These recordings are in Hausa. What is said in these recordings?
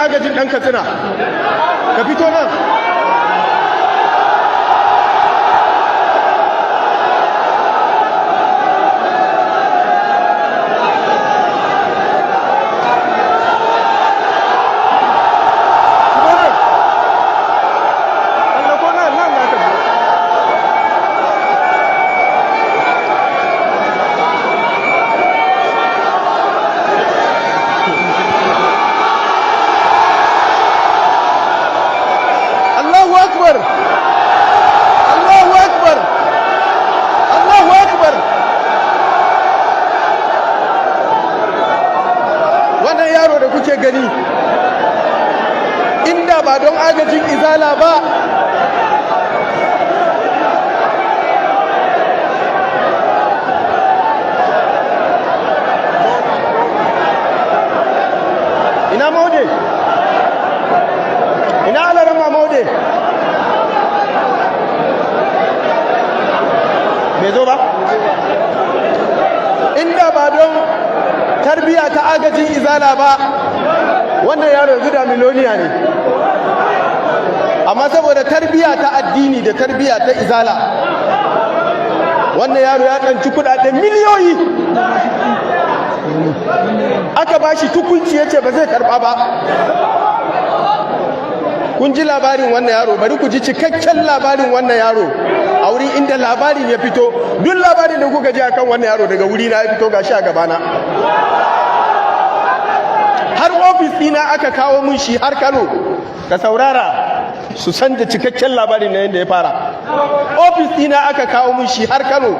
agajin ɗan Katsina ka fito nan. Wannan yaro da kuke gani inda ba don agajin izala ba ina Maude, ina Alarama Maude bai zo ba. Inda ba don tarbiya ta agajin izala ba wannan yaro yanzu da miloniya ne, amma saboda tarbiya ta addini da tarbiya ta izala wannan yaro ya ɗanci kudaden miliyoyi. Aka ba shi tukunci ya ce ba zai karɓa ba. Kun ji labarin wannan yaro, bari ku ji cikakken labarin wannan yaro a wurin inda labarin ya fito. Duk labarin da kuka ji akan wannan yaro daga wuri na ya fito, gashi a gabana. Har ofis ɗina aka kawo mun shi har Kano, ka saurara su san da cikakken labarin na yadda ya fara. Ofis ɗina aka kawo mun shi har Kano,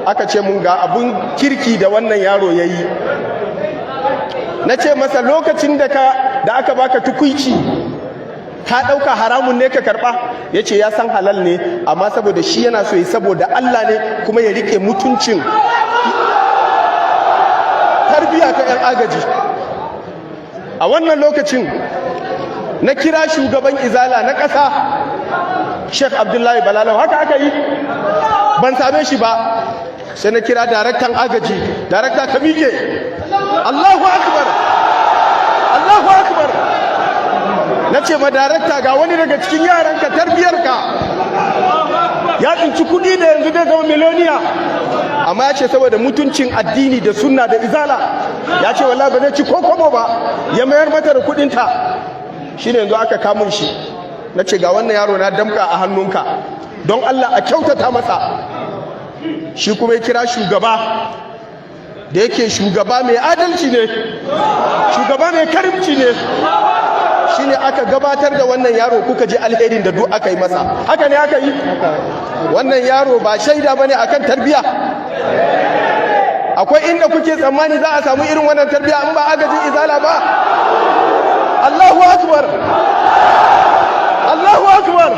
aka ce mun ga abun kirki da wannan yaro ya yi. Na ce masa lokacin da aka baka tukuici ka ɗauka haramun ne ka karɓa? Ya ce ya san halal ne, amma saboda shi yana so yi saboda Allah ne, kuma ya rike mutuncin tarbiya ta 'yan agaji. A wannan lokacin na kira shugaban izala na ƙasa Sheikh Abdullahi Balalau, haka aka yi, ban same shi ba. Sai na kira daraktan agaji, darakta ka miƙe. Allahu akbar, Allahu akbar. Na ce ma darakta, ga wani daga cikin yaranka tarbiyarka ya tsinci kuɗi da yanzu zai zama miloniya, amma ya ce saboda mutuncin addini da sunna da izala ya ce wallahi ba zai ci kokobo ba, ya mayar mata da kuɗinta. Shi ne yanzu aka kamun shi. Na ce ga wannan yaro na damka a hannunka, don Allah a kyautata masa. Shi kuma ya kira shugaba da yake shugaba mai adalci ne, shugaba mai karimci ne. Shi ne aka gabatar da wannan yaro, kuka ji alherin da duk aka yi masa. Haka ne aka yi? Wannan yaro ba shaida bane akan tarbiya. Akwai inda kuke tsammani za a samu irin wannan tarbiya in ba agajin izala ba? Allahu akbar, Allahu akbar.